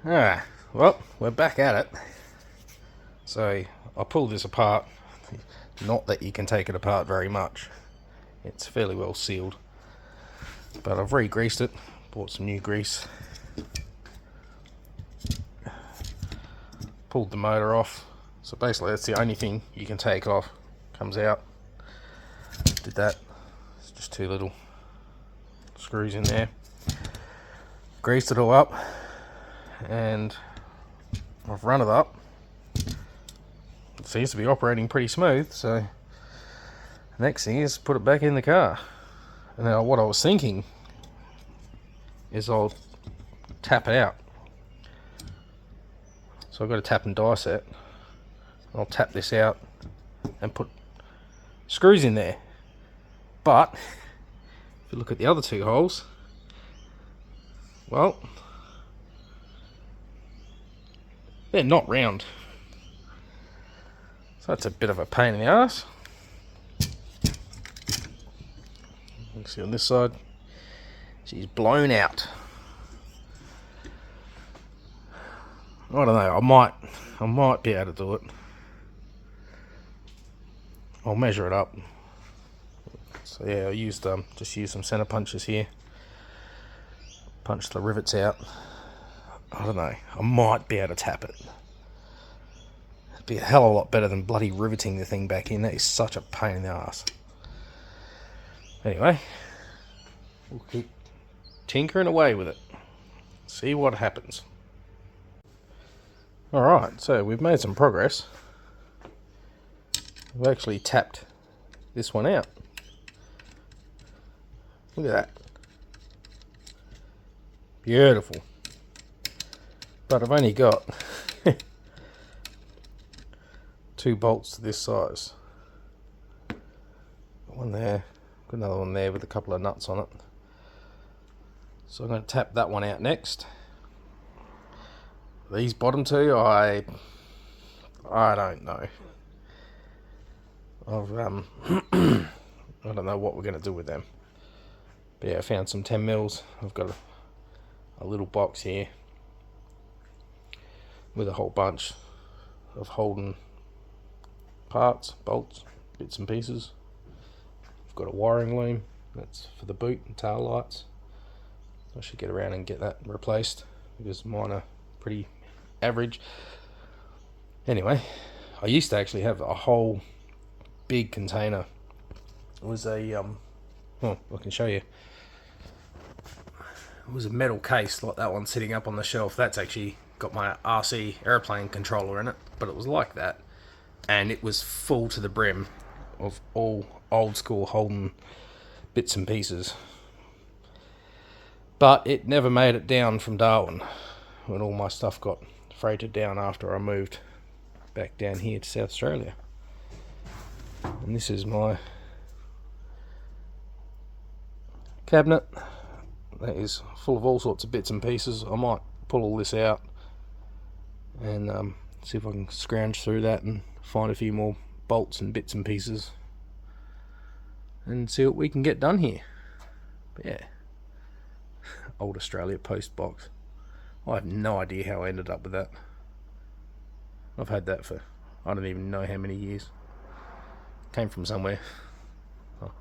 Alright, well, we're back at it. So, I pulled this apart. Not that you can take it apart very much. It's fairly well sealed. But I've re-greased it. Bought some new grease. Pulled the motor off. So basically that's the only thing you can take off. Comes out. Did that. It's just two little screws in there. Greased it all up. And I've run it up. It seems to be operating pretty smooth, so the next thing is put it back in the car. And now what I was thinking is I'll tap it out. So I've got a tap and die set. I'll tap this out and put screws in there. But if you look at the other two holes, well, they're not round. So that's a bit of a pain in the ass. You can see on this side, she's blown out. I don't know, I might be able to do it. I'll measure it up. So yeah, I just used some center punches here. Punch the rivets out. I don't know, I might be able to tap it. It'd be a hell of a lot better than bloody riveting the thing back in. That is such a pain in the ass. Anyway, we'll keep tinkering away with it. See what happens. Alright, so we've made some progress. We've actually tapped this one out. Look at that. Beautiful. But I've only got two bolts to this size. One there, got another one there with a couple of nuts on it. So I'm going to tap that one out next. These bottom two, I don't know. I don't know what we're going to do with them. But yeah, I found some 10 mils. I've got a little box here with a whole bunch of Holden parts, bolts, bits and pieces. I've got a wiring loom, that's for the boot and tail lights. I should get around and get that replaced because mine are pretty average. Anyway, I used to actually have a whole big container. It was a well, I can show you. It was a metal case like that one sitting up on the shelf. That's actually got my RC airplane controller in it, but it was like that, and it was full to the brim of all old school Holden bits and pieces. But it never made it down from Darwin when all my stuff got freighted down after I moved back down here to South Australia. And this is my cabinet. That is full of all sorts of bits and pieces. I might pull all this out and see if I can scrounge through that and find a few more bolts and bits and pieces and see what we can get done here. But yeah, old Australia post box. I have no idea how I ended up with that. I've had that for I don't even know how many years. Came from somewhere. Oh,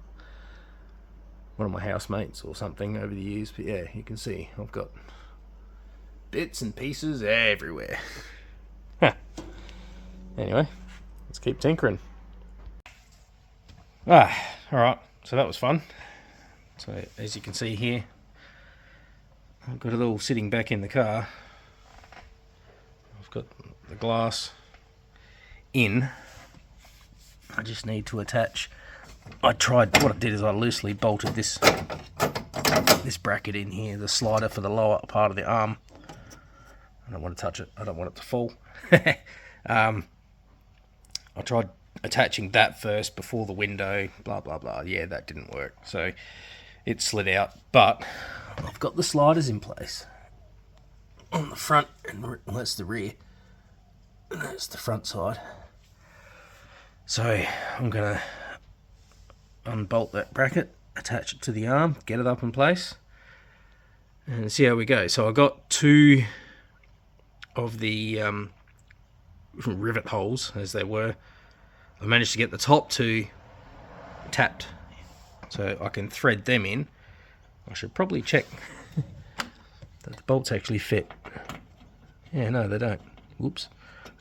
one of my housemates or something over the years. But yeah, you can see I've got bits and pieces everywhere. Anyway, let's keep tinkering. Alright, so that was fun. So as you can see here, I've got it all sitting back in the car. I've got the glass in. I just need to attach. What I did is I loosely bolted this bracket in here, the slider for the lower part of the arm. I don't want to touch it. I don't want it to fall. I tried attaching that first before the window, blah blah blah. Yeah, that didn't work, so it slid out. But I've got the sliders in place on the front, and that's the rear, and that's the front side. So I'm gonna unbolt that bracket, attach it to the arm, get it up in place, and see how we go. So I got two of the rivet holes as they were, I managed to get the top two tapped, so I can thread them in. I should probably check that the bolts actually fit. Yeah, no, they don't. Whoops.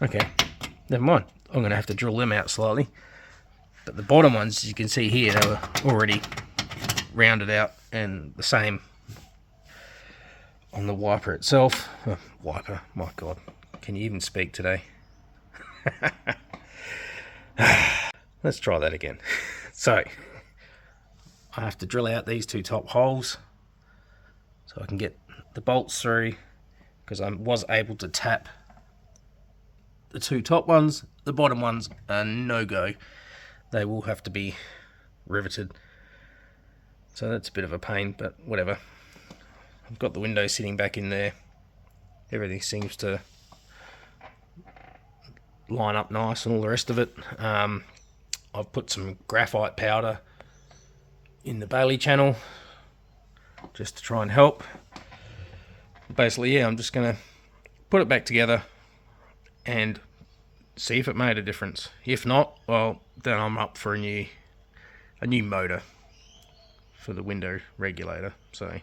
Okay, never mind. I'm going to have to drill them out slightly. But the bottom ones, as you can see here, they were already rounded out, and the same on the wiper itself. Oh, wiper, my God. Can you even speak today? Let's try that again. So, I have to drill out these two top holes so I can get the bolts through, because I was able to tap the two top ones. The bottom ones are no-go. They will have to be riveted. So that's a bit of a pain, but whatever. I've got the window sitting back in there. Everything seems to line up nice and all the rest of it. I've put some graphite powder in the Bailey channel just to try and help. Basically, yeah, I'm just going to put it back together and see if it made a difference. If not, well, then I'm up for a new motor for the window regulator. So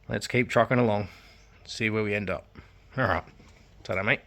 let's keep trucking along, see where we end up. Alright, ta-da mate.